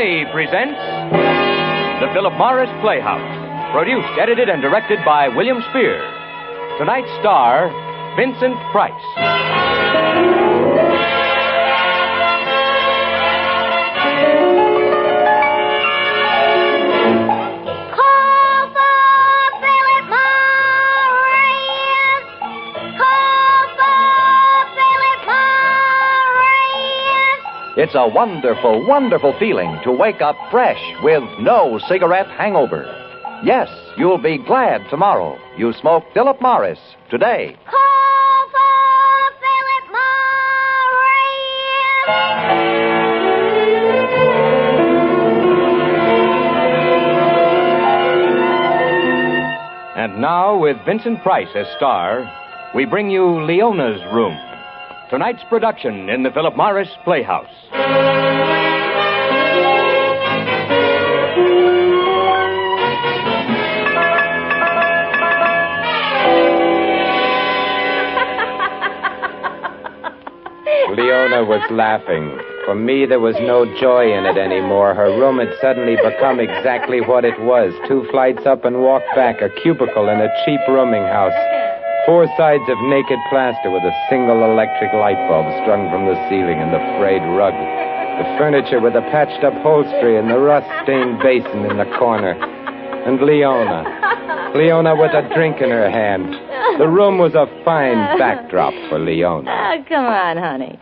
Today presents the Philip Morris Playhouse, produced, edited, and directed by William Spear. Tonight's star, Vincent Price. It's a wonderful, wonderful feeling to wake up fresh with no cigarette hangover. Yes, you'll be glad tomorrow you smoked Philip Morris today. Call for Philip Morris! And now, with Vincent Price as star, we bring you Leona's Room. Tonight's production in the Philip Morris Playhouse. Leona was laughing. For me, there was no joy in it anymore. Her room had suddenly become exactly what it was. 2 flights up and walk back, a cubicle in a cheap rooming house. 4 sides of naked plaster with a single electric light bulb strung from the ceiling and the frayed rug. The furniture with a patched upholstery and the rust-stained basin in the corner. And Leona with a drink in her hand. The room was a fine backdrop for Leona. Oh, come on, honey.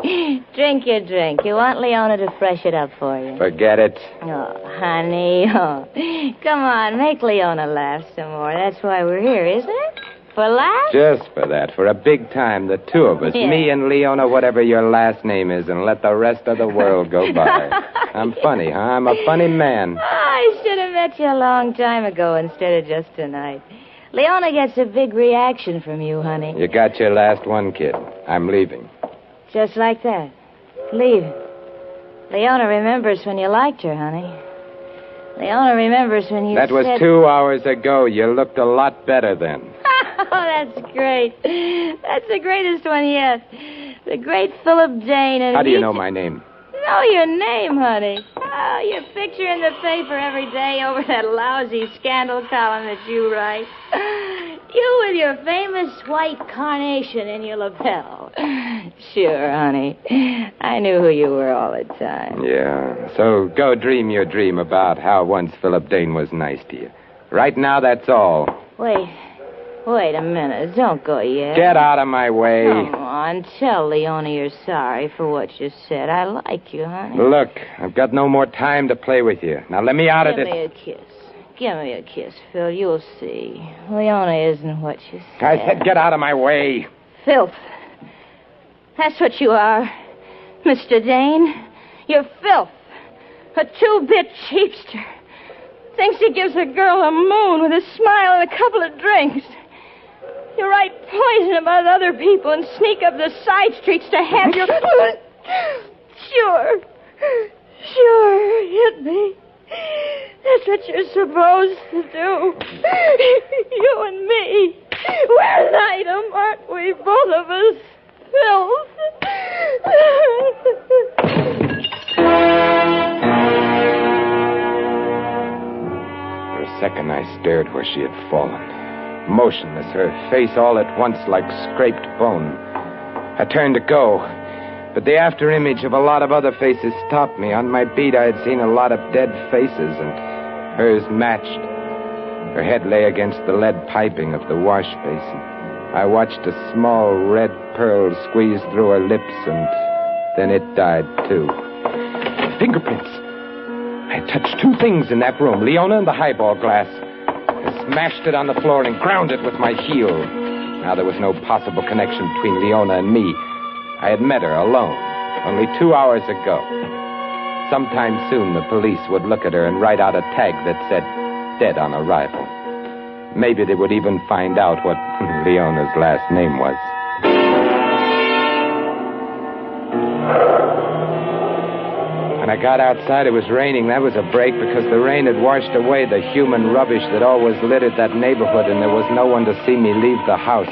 Drink your drink. You want Leona to fresh it up for you. Forget it. Oh, honey. Oh. Come on, make Leona laugh some more. That's why we're here, isn't it? For laughs? Just for that. For a big time, the two of us. Yeah. Me and Leona, whatever your last name is, and let the rest of the world go by. I'm funny, huh? I'm a funny man. I should have met you a long time ago instead of just tonight. Leona gets a big reaction from you, honey. You got your last one, kid. I'm leaving. Just like that. Leave. Leona remembers when you liked her, honey. Leona remembers when you That was 2 hours ago. You looked a lot better then. Oh, that's great. That's the greatest one yet. The great Philip Dane. And how do you know my name? Know your name, honey. Oh, your picture in the paper every day over that lousy scandal column that you write. You with your famous white carnation in your lapel. Sure, honey. I knew who you were all the time. Yeah. So go dream your dream about how once Philip Dane was nice to you. Right now, that's all. Wait a minute. Don't go yet. Get out of my way. Come on. Tell Leona you're sorry for what you said. I like you, honey. Look, I've got no more time to play with you. Now let me out of this. Give me a kiss. Give me a kiss, Phil. You'll see. Leona isn't what you said. I said get out of my way. Filth. That's what you are, Mr. Dane. You're filth. A 2-bit cheapster. Thinks he gives a girl a moon with a smile and a couple of drinks. You write poison about other people and sneak up the side streets to have your... Sure, hit me. That's what you're supposed to do. You and me. We're an item, aren't we? Both of us. Filth. For a second, I stared where she had fallen. Motionless, her face all at once like scraped bone. I turned to go, but the after-image of a lot of other faces stopped me. On my beat, I had seen a lot of dead faces, and hers matched. Her head lay against the lead piping of the wash basin. I watched a small red pearl squeeze through her lips, and then it died, too. Fingerprints! I had touched 2 things in that room, Leona and the highball glass. I smashed it on the floor and ground it with my heel. Now there was no possible connection between Leona and me. I had met her alone, only 2 hours ago. Sometime soon the police would look at her and write out a tag that said, dead on arrival. Maybe they would even find out what Leona's last name was. When I got outside, it was raining. That was a break because the rain had washed away the human rubbish that always littered that neighborhood, and there was no one to see me leave the house.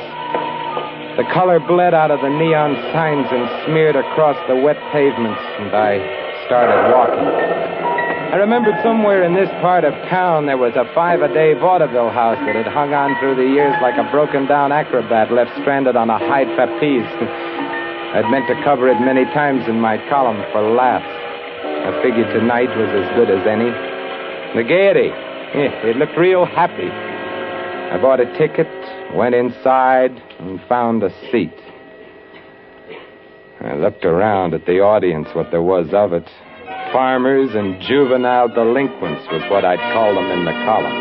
The color bled out of the neon signs and smeared across the wet pavements, and I started walking. I remembered somewhere in this part of town there was a 5-a-day vaudeville house that had hung on through the years like a broken-down acrobat left stranded on a high trapeze. I'd meant to cover it many times in my column for laughs. I figured tonight was as good as any. The Gaiety, it looked real happy. I bought a ticket, went inside, and found a seat. I looked around at the audience, what there was of it. Farmers and juvenile delinquents was what I'd call them in the column.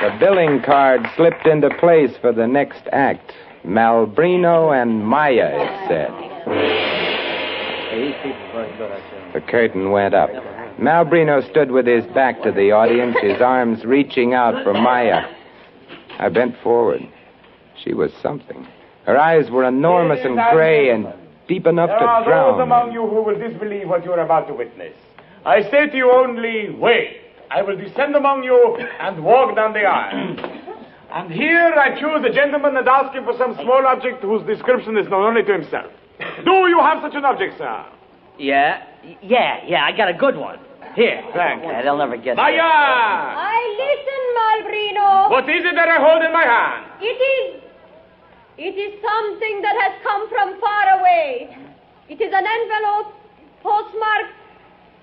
The billing card slipped into place for the next act. Malbrino and Maya, it said. The curtain went up. Malbrino stood with his back to the audience, his arms reaching out for Maya. I bent forward. She was something. Her eyes were enormous and gray and deep enough to drown. There are those among you who will disbelieve what you are about to witness. I say to you only, wait. I will descend among you and walk down the aisle. And here I choose a gentleman and ask him for some small object whose description is known only to himself. Do you have such an object, sir? Yeah, I got a good one. Here. Thank you. Yeah, they'll never guess Maya! I listen, Malbrino. What is it that I hold in my hand? It is something that has come from far away. It is an envelope postmarked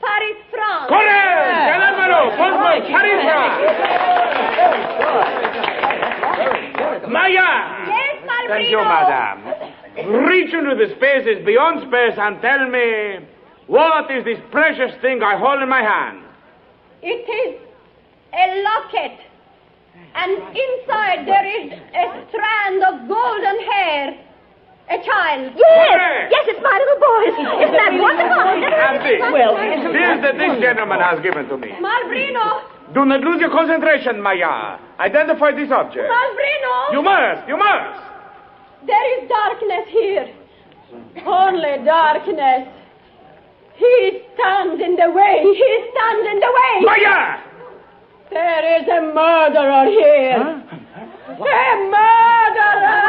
Paris, France. Correct! An envelope postmarked Paris, France. Maya! Yes, Malbrino. Thank you, madame. Reach into the spaces beyond space and tell me, what is this precious thing I hold in my hand? It is a locket. And inside there is a strand of golden hair. A child. Yes, it's my little boy. Isn't that wonderful? And this. Well, This that this gentleman has given to me. Malbrino. Do not lose your concentration, Maya. Identify this object. Malbrino. You must. There is darkness here. Only darkness. He stands in the way. Maya! There is a murderer here. Huh? A murderer!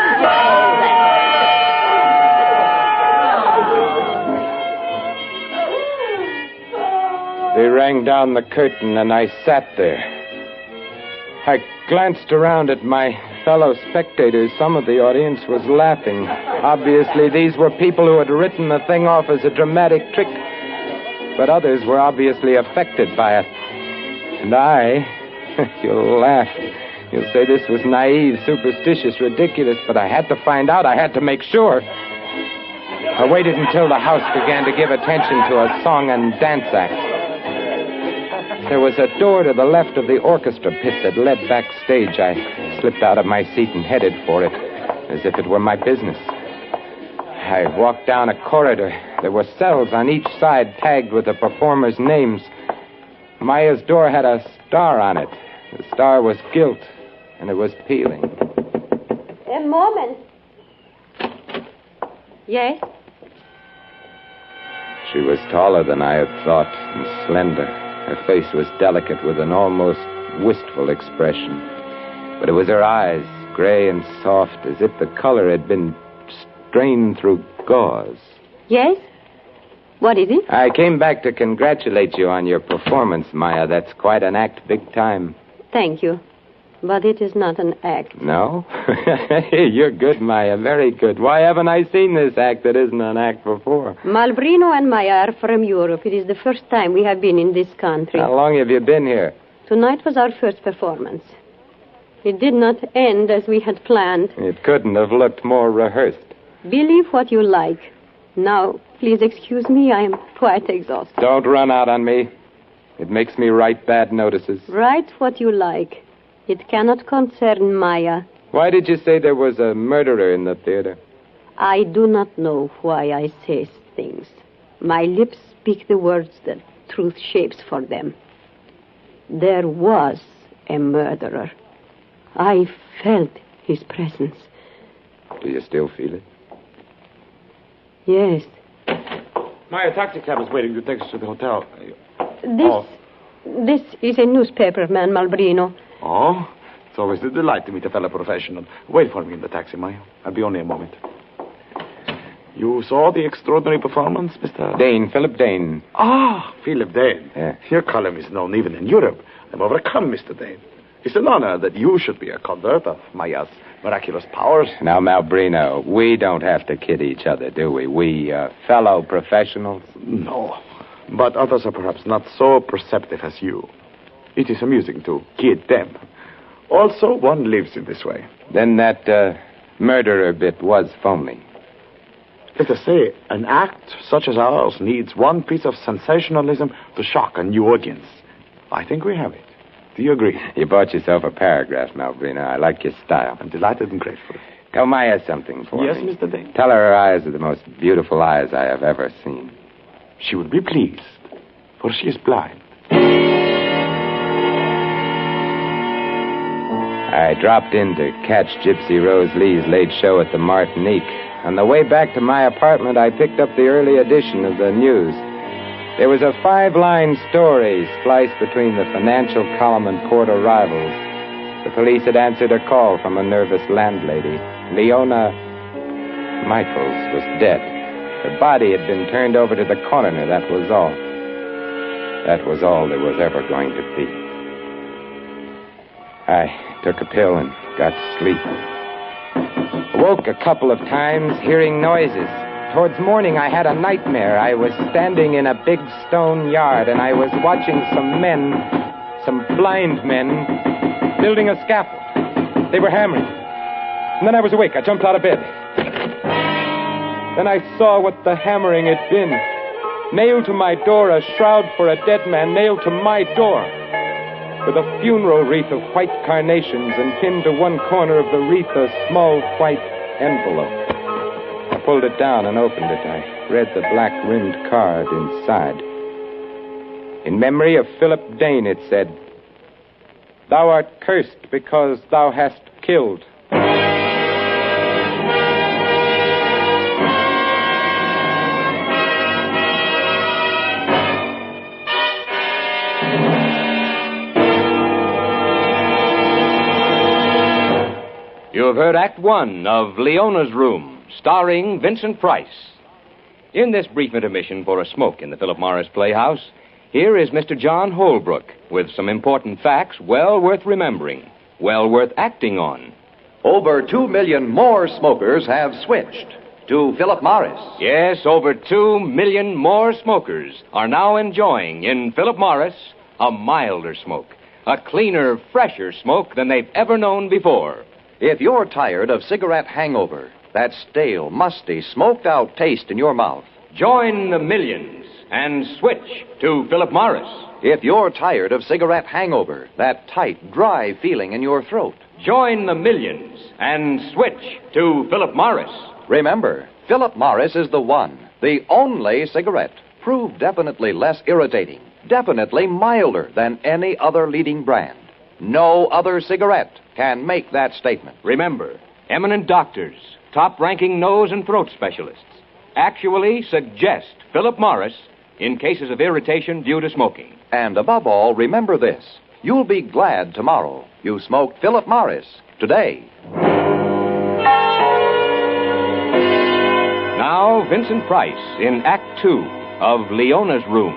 They rang down the curtain, and I sat there. I glanced around at my fellow spectators. Some of the audience was laughing. Obviously, these were people who had written the thing off as a dramatic trick. But others were obviously affected by it. And I, you'll laugh. You'll say this was naive, superstitious, ridiculous, but I had to find out. I had to make sure. I waited until the house began to give attention to a song and dance act. There was a door to the left of the orchestra pit that led backstage. I slipped out of my seat and headed for it, as if it were my business. I walked down a corridor. There were cells on each side tagged with the performers' names. Maya's door had a star on it. The star was gilt, and it was peeling. A moment. Yes? She was taller than I had thought, and slender. Her face was delicate with an almost wistful expression. But it was her eyes, gray and soft, as if the color had been strained through gauze. Yes? What is it? I came back to congratulate you on your performance, Maya. That's quite an act, big time. Thank you. But it is not an act. No? You're good, Maya, very good. Why haven't I seen this act that isn't an act before? Malbrino and Maya are from Europe. It is the first time we have been in this country. How long have you been here? Tonight was our first performance. It did not end as we had planned. It couldn't have looked more rehearsed. Believe what you like. Now, please excuse me, I am quite exhausted. Don't run out on me. It makes me write bad notices. Write what you like. It cannot concern Maya. Why did you say there was a murderer in the theater? I do not know why I say things. My lips speak the words that truth shapes for them. There was a murderer. I felt his presence. Do you still feel it? Yes. My taxi cab is waiting to take us to the hotel. This is a newspaper man, Malbrino. Oh? It's always a delight to meet a fellow professional. Wait for me in the taxi, Maya. I'll be only a moment. You saw the extraordinary performance, Mr. Dane, Philip Dane. Ah, Philip Dane. Yeah. Your column is known even in Europe. I'm overcome, Mr. Dane. It's an honor that you should be a convert of my miraculous powers. Now, Malbrino, we don't have to kid each other, do we? We fellow professionals? No, but others are perhaps not so perceptive as you. It is amusing to kid them. Also, one lives in this way. Then that murderer bit was phony. Let us say, an act such as ours needs one piece of sensationalism to shock a new audience. I think we have it. Do you agree? You bought yourself a paragraph, Malbrino. I like your style. I'm delighted and grateful. Tell Maya something for Yes, me. Mr. Dane. Tell her eyes are the most beautiful eyes I have ever seen. She would be pleased, for she is blind. I dropped in to catch Gypsy Rose Lee's late show at the Martinique. On the way back to my apartment, I picked up the early edition of the news. There was a 5-line story spliced between the financial column and port arrivals. The police had answered a call from a nervous landlady. Leona Michaels was dead. Her body had been turned over to the coroner, that was all. That was all there was ever going to be. I took a pill and got to sleep. Woke a couple of times, hearing noises. Towards morning, I had a nightmare. I was standing in a big stone yard, and I was watching some men, some blind men, building a scaffold. They were hammering. And then I was awake. I jumped out of bed. Then I saw what the hammering had been. Nailed to my door, a shroud for a dead man, nailed to my door, with a funeral wreath of white carnations, and pinned to one corner of the wreath a small white envelope. I pulled it down and opened it. I read the black-rimmed card inside. In memory of Philip Dane, it said, "Thou art cursed because thou hast killed." You have heard Act One of Leona's Room, starring Vincent Price. In this brief intermission for a smoke in the Philip Morris Playhouse, here is Mr. John Holbrook with some important facts well worth remembering, well worth acting on. Over 2 million more smokers have switched to Philip Morris. Yes, over 2 million more smokers are now enjoying in Philip Morris a milder smoke, a cleaner, fresher smoke than they've ever known before. If you're tired of cigarette hangover, that stale, musty, smoked-out taste in your mouth, join the millions and switch to Philip Morris. if you're tired of cigarette hangover, that tight, dry feeling in your throat, join the millions and switch to Philip Morris. remember, Philip Morris is the one, the only cigarette, proved definitely less irritating, definitely milder than any other leading brand. No other cigarette can make that statement. Remember, eminent doctors, top-ranking nose and throat specialists actually suggest Philip Morris in cases of irritation due to smoking. And above all, remember this. You'll be glad tomorrow you smoked Philip Morris today. Now, Vincent Price in Act Two of Leona's Room.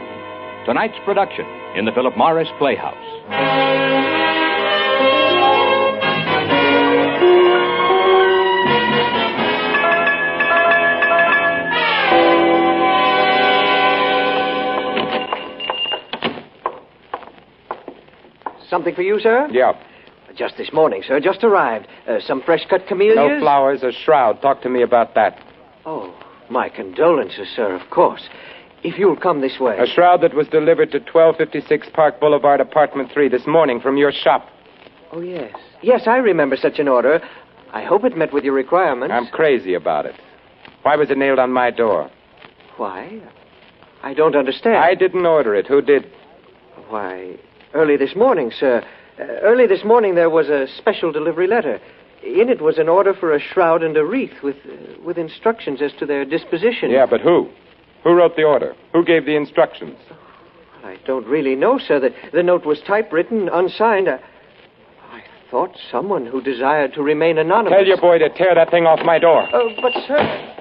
Tonight's production in the Philip Morris Playhouse. Something for you, sir? Yeah. Just this morning, sir. Just arrived. Some fresh-cut camellias? No flowers, a shroud. Talk to me about that. Oh, my condolences, sir, of course. If you'll come this way. A shroud that was delivered to 1256 Park Boulevard, Apartment 3 this morning from your shop. Oh, yes. Yes, I remember such an order. I hope it met with your requirements. I'm crazy about it. Why was it nailed on my door? Why? I don't understand. I didn't order it. Who did? Why, early this morning, sir. Early this morning there was a special delivery letter. In it was an order for a shroud and a wreath with instructions as to their disposition. Yeah, but who? Who wrote the order? Who gave the instructions? I don't really know, sir. The note was typewritten, unsigned. I thought someone who desired to remain anonymous. Tell your boy to tear that thing off my door. But, sir...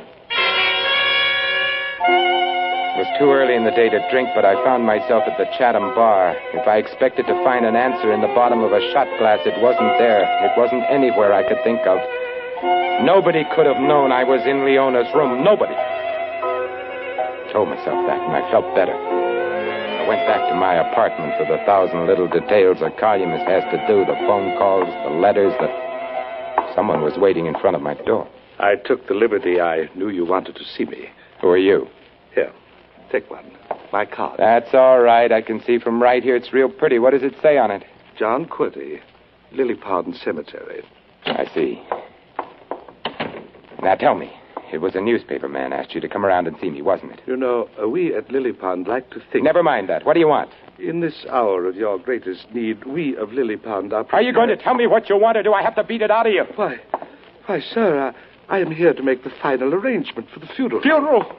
It was too early in the day to drink, but I found myself at the Chatham bar. If I expected to find an answer in the bottom of a shot glass, it wasn't there. It wasn't anywhere I could think of. Nobody could have known I was in Leona's room. Nobody. I told myself that, and I felt better. I went back to my apartment with 1,000 little details a columnist has to do, the phone calls, the letters, someone was waiting in front of my door. I took the liberty. I knew you wanted to see me. Who are you? Here, take one. My card. That's all right. I can see from right here it's real pretty. What does it say on it? John Quirty, Lily Pond Cemetery. I see. Now tell me, it was a newspaper man asked you to come around and see me, wasn't it? You know, we at Lily Pond like to think... Never mind that. What do you want? In this hour of your greatest need, we of Lily Pond are... Are you going to tell me what you want, or do I have to beat it out of you? Why, sir, I am here to make the final arrangement for the funeral. Funeral?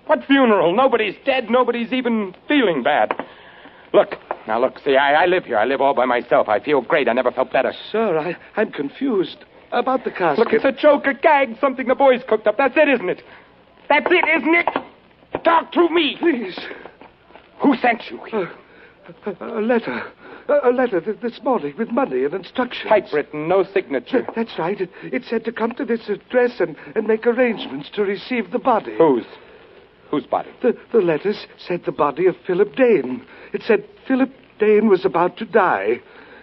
What funeral? Nobody's dead. Nobody's even feeling bad. Look, see, I live here. I live all by myself. I feel great. I never felt better. Sir, I'm confused about the casket. Look, it's a joke, a gag, something the boys cooked up. That's it, isn't it? That's it, isn't it? Talk to me. Please. Who sent you? A letter. A letter this morning with money and instructions. Typewritten, no signature. That's right. It said to come to this address and make arrangements to receive the body. Whose body? The letters said the body of Philip Dane. It said Philip Dane was about to die.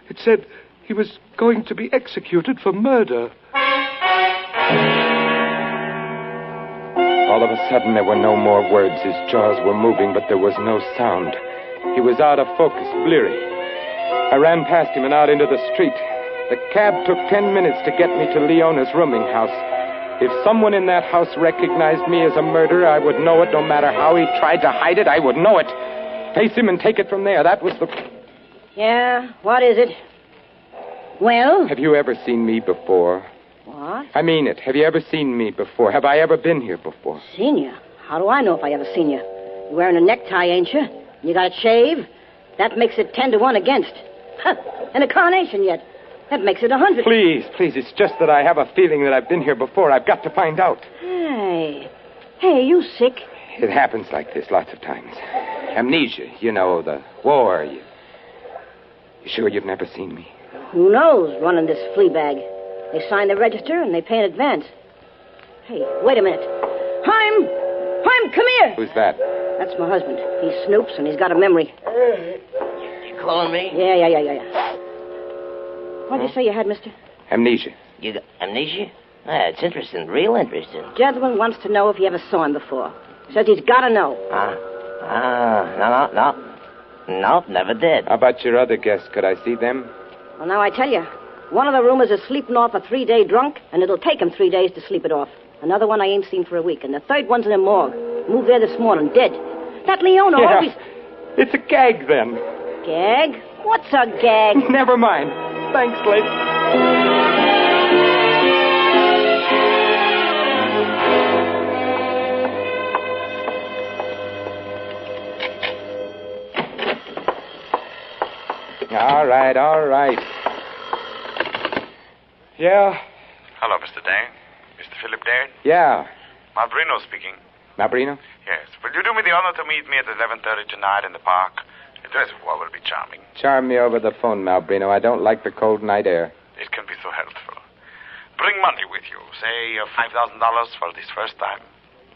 It said he was going to be executed for murder. All of a sudden, there were no more words. His jaws were moving, but there was no sound. He was out of focus, bleary. I ran past him and out into the street. The cab took 10 minutes to get me to Leona's rooming house. If someone in that house recognized me as a murderer, I would know it. No matter how he tried to hide it, I would know it. Face him and take it from there. That was the... Yeah, what is it? Well? Have you ever seen me before? What? I mean it. Have you ever seen me before? Have I ever been here before? Seen you? How do I know if I ever seen you? You're wearing a necktie, ain't you? You got a shave? That makes it 10-1 against. Huh. And a carnation yet. That makes it 100. Please, it's just that I have a feeling that I've been here before. I've got to find out. Hey, you sick? It happens like this lots of times. Amnesia, you know, the war. You sure you've never seen me? Who knows, running this flea bag. They sign the register and they pay in advance. Hey, wait a minute. Haim, come here. Who's that? That's my husband. He snoops and he's got a memory. You calling me? Yeah. What'd you say you had, mister? Amnesia. You got amnesia? It's interesting, real interesting. Gentleman wants to know if you ever saw him before. Says he's got to know. No, never did. How about your other guests? Could I see them? Well, now I tell you. One of the roomers is sleeping off a 3-day drunk, and it'll take him 3 days to sleep it off. Another one I ain't seen for a week, and the third one's in a morgue. Moved there this morning, dead. That Leona always... It's a gag, then. Gag? What's a gag? Never mind. Thanks, lady. All right. Yeah? Hello, Mr. Dane. Mr. Philip Dane? Yeah. Malbrino speaking. Malbrino? Yes. Will you do me the honor to meet me at 11:30 tonight in the park? The dress of war will be charming. Charm me over the phone, Malbrino. I don't like the cold night air. It can be so healthful. Bring money with you. Say $5,000 for this first time.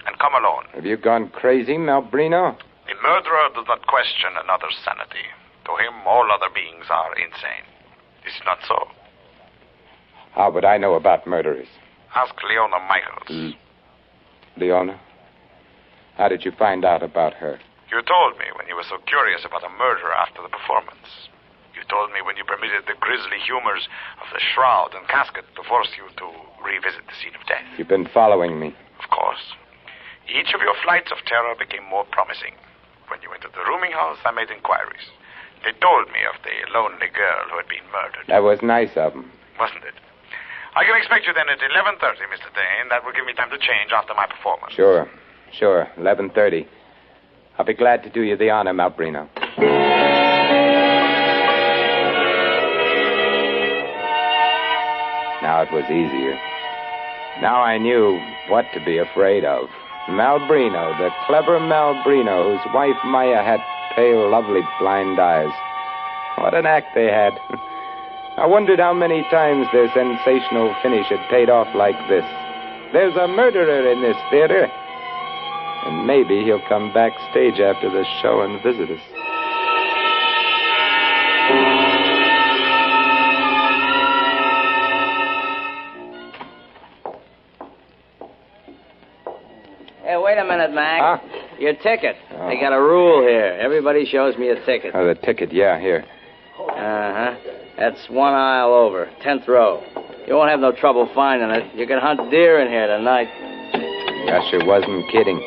And come alone. Have you gone crazy, Malbrino? A murderer does not question another's sanity. To him, all other beings are insane. Is it not so? How would I know about murderers? Ask Leona Michaels. Leona? How did you find out about her? You told me when you were so curious about a murderer after the performance. You told me when you permitted the grisly humors of the shroud and casket to force you to revisit the scene of death. You've been following me. Of course. Each of your flights of terror became more promising. When you entered the rooming house, I made inquiries. They told me of the lonely girl who had been murdered. That was nice of them. Wasn't it? I can expect you then at 11:30, Mr. Dane. That will give me time to change after my performance. Sure. 11:30. I'll be glad to do you the honor, Malbrino. Now it was easier. Now I knew what to be afraid of. Malbrino, the clever Malbrino, whose wife Maya had pale, lovely blind eyes. What an act they had. I wondered how many times their sensational finish had paid off like this. There's a murderer in this theater. And maybe he'll come backstage after the show and visit us. Hey, wait a minute, Mac. Huh? Your ticket. Oh. They got a rule here. Everybody shows me a ticket. Oh, the ticket, yeah, here. Uh-huh. That's one aisle over, 10th row. You won't have no trouble finding it. You can hunt deer in here tonight. The usher wasn't kidding.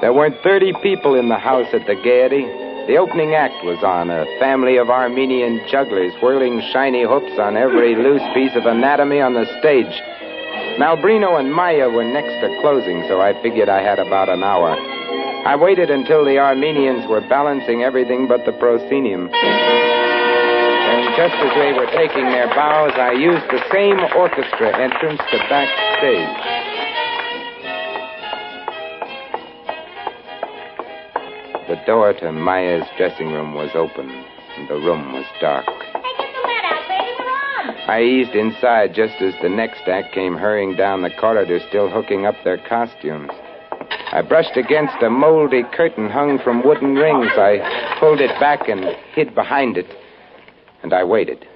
There weren't 30 people in the house at the Gaiety. The opening act was on, a family of Armenian jugglers whirling shiny hoops on every loose piece of anatomy on the stage. Malbrino and Maya were next to closing, so I figured I had about an hour. I waited until the Armenians were balancing everything but the proscenium. And just as they were taking their bows, I used the same orchestra entrance to backstage. The door to Maya's dressing room was open, and the room was dark. Hey, get the light out, baby. We're on. I eased inside just as the next act came hurrying down the corridor, still hooking up their costumes. I brushed against a moldy curtain hung from wooden rings. I pulled it back and hid behind it. And I waited.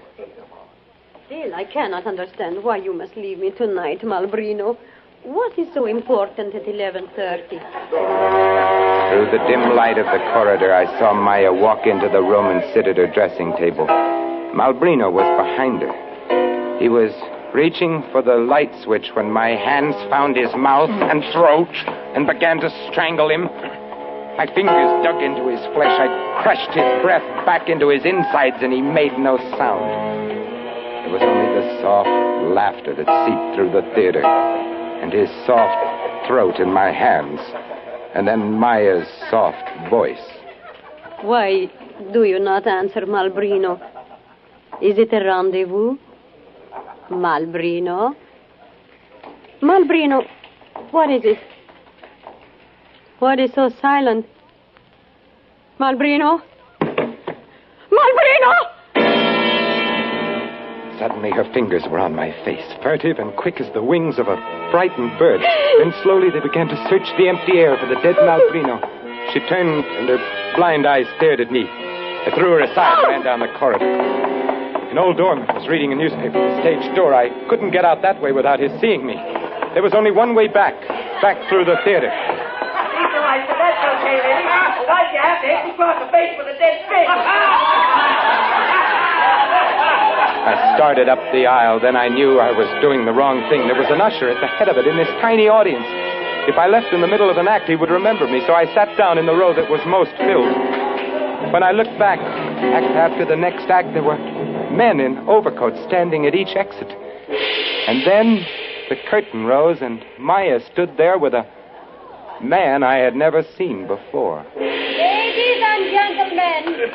Still, I cannot understand why you must leave me tonight, Malbrino. What is so important at 11:30? Through the dim light of the corridor, I saw Maya walk into the room and sit at her dressing table. Malbrino was behind her. He was reaching for the light switch when my hands found his mouth and throat and began to strangle him. My fingers dug into his flesh. I crushed his breath back into his insides, and he made no sound. It was only the soft laughter that seeped through the theater, and his soft throat in my hands, and then Maya's soft voice. Why do you not answer, Malbrino? Is it a rendezvous? Malbrino? Malbrino, what is it? What is so silent? Malbrino? Malbrino! Suddenly her fingers were on my face, furtive and quick as the wings of a frightened bird. Then slowly they began to search the empty air for the dead Malbrino. She turned and her blind eyes stared at me. I threw her aside and ran down the corridor. An old doorman was reading a newspaper at the stage door. I couldn't get out that way without his seeing me. There was only one way back through the theater. That's okay, lady. Why'd you have to hit me across the face with a dead fish? I started up the aisle. Then I knew I was doing the wrong thing. There was an usher at the head of it in this tiny audience. If I left in the middle of an act, he would remember me, so I sat down in the row that was most filled. When I looked back, act after the next act, there were men in overcoats standing at each exit. And then the curtain rose, and Maya stood there with a man I had never seen before. Ladies and gentlemen,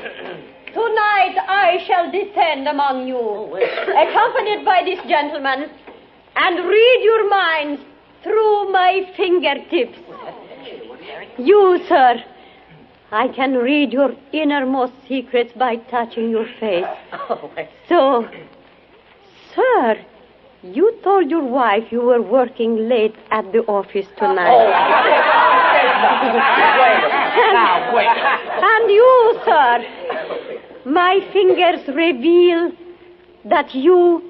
tonight I shall descend among you, accompanied by this gentleman, and read your minds through my fingertips. You, sir, I can read your innermost secrets by touching your face. So, sir, you told your wife you were working late at the office tonight. And you, sir, my fingers reveal that you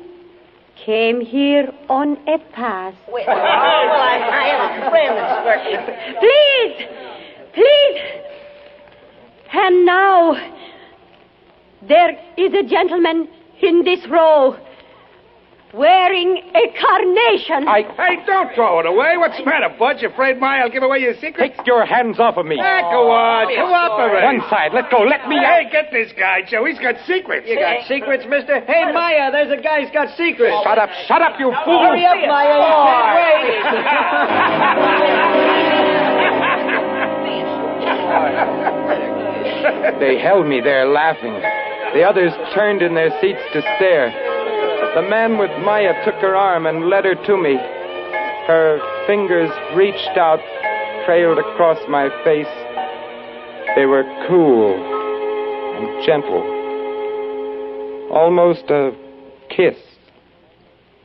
came here on a pass. I am a friend. Please. And now, there is a gentleman in this row wearing a carnation. Hey, don't throw it away. What's the matter, Bud? You afraid Maya will give away your secret? Take your hands off of me. Go on. Come up already. One side. Let go. Let me out. Hey, get this guy, Joe. He's got secrets. You got secrets, mister? Hey, Maya, there's a guy who's got secrets. Shut up, you fool. Hurry up, Maya. They held me there laughing. The others turned in their seats to stare. The man with Maya took her arm and led her to me. Her fingers reached out trailed across my face. They were cool and gentle. Almost a kiss.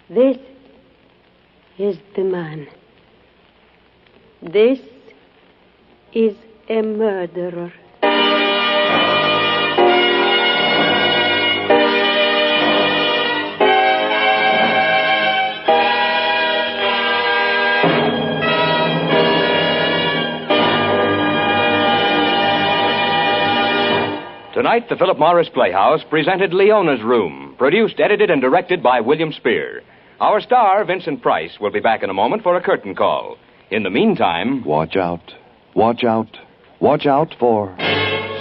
This is the man. This is a murderer. Tonight, the Philip Morris Playhouse presented Leona's Room, produced, edited, and directed by William Spear. Our star, Vincent Price, will be back in a moment for a curtain call. In the meantime... Watch out. Watch out. Watch out for...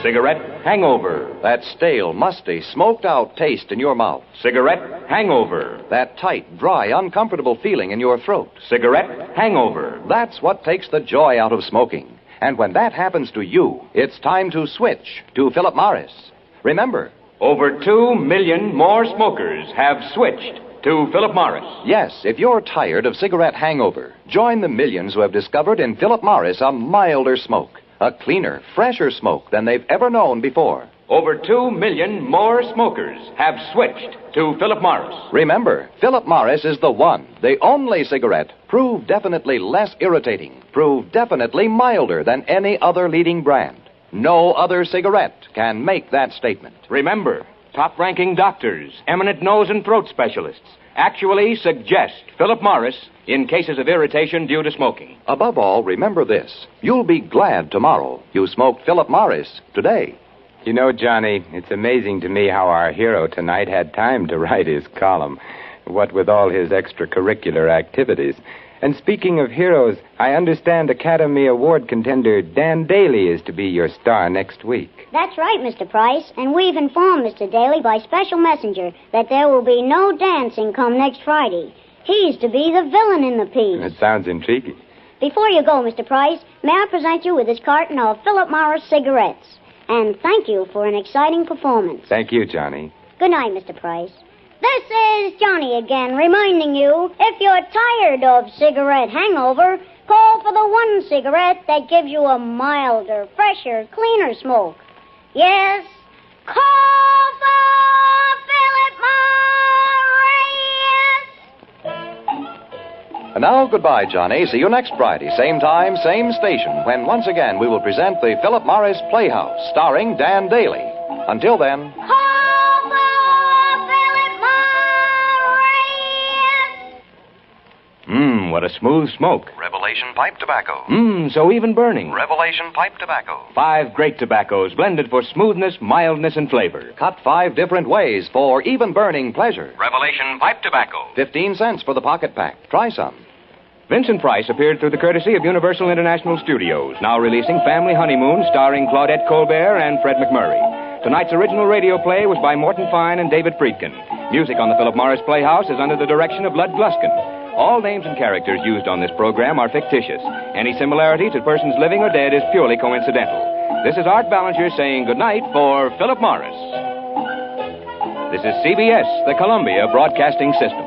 Cigarette hangover. That stale, musty, smoked-out taste in your mouth. Cigarette hangover. That tight, dry, uncomfortable feeling in your throat. Cigarette hangover. That's what takes the joy out of smoking. And when that happens to you, it's time to switch to Philip Morris. Remember, over 2 million more smokers have switched to Philip Morris. Yes, if you're tired of cigarette hangover, join the millions who have discovered in Philip Morris a milder smoke, a cleaner, fresher smoke than they've ever known before. Over 2 million more smokers have switched to Philip Morris. Remember, Philip Morris is the one, the only cigarette proved definitely less irritating, proved definitely milder than any other leading brand. No other cigarette can make that statement. Remember, top-ranking doctors, eminent nose and throat specialists actually suggest Philip Morris in cases of irritation due to smoking. Above all, remember this. You'll be glad tomorrow you smoked Philip Morris today. You know, Johnny, it's amazing to me how our hero tonight had time to write his column, what with all his extracurricular activities. And speaking of heroes, I understand Academy Award contender Dan Daly is to be your star next week. That's right, Mr. Price, and we've informed Mr. Daly by special messenger that there will be no dancing come next Friday. He's to be the villain in the piece. It sounds intriguing. Before you go, Mr. Price, may I present you with this carton of Philip Morris cigarettes? And thank you for an exciting performance. Thank you, Johnny. Good night, Mr. Price. This is Johnny again, reminding you, if you're tired of cigarette hangover, call for the one cigarette that gives you a milder, fresher, cleaner smoke. Yes, call for Philip Morris! And now, goodbye, Johnny. See you next Friday, same time, same station, when once again we will present the Philip Morris Playhouse, starring Dan Daly. Until then... Call for Philip Morris! What a smooth smoke. Revelation Pipe Tobacco. So even burning. Revelation Pipe Tobacco. 5 great tobaccos blended for smoothness, mildness, and flavor. Cut 5 different ways for even burning pleasure. Revelation Pipe Tobacco. 15 cents for the pocket pack. Try some. Vincent Price appeared through the courtesy of Universal International Studios, now releasing Family Honeymoon starring Claudette Colbert and Fred McMurray. Tonight's original radio play was by Morton Fine and David Friedkin. Music on the Philip Morris Playhouse is under the direction of Lud Gluskin. All names and characters used on this program are fictitious. Any similarity to persons living or dead is purely coincidental. This is Art Ballinger saying goodnight for Philip Morris. This is CBS, the Columbia Broadcasting System.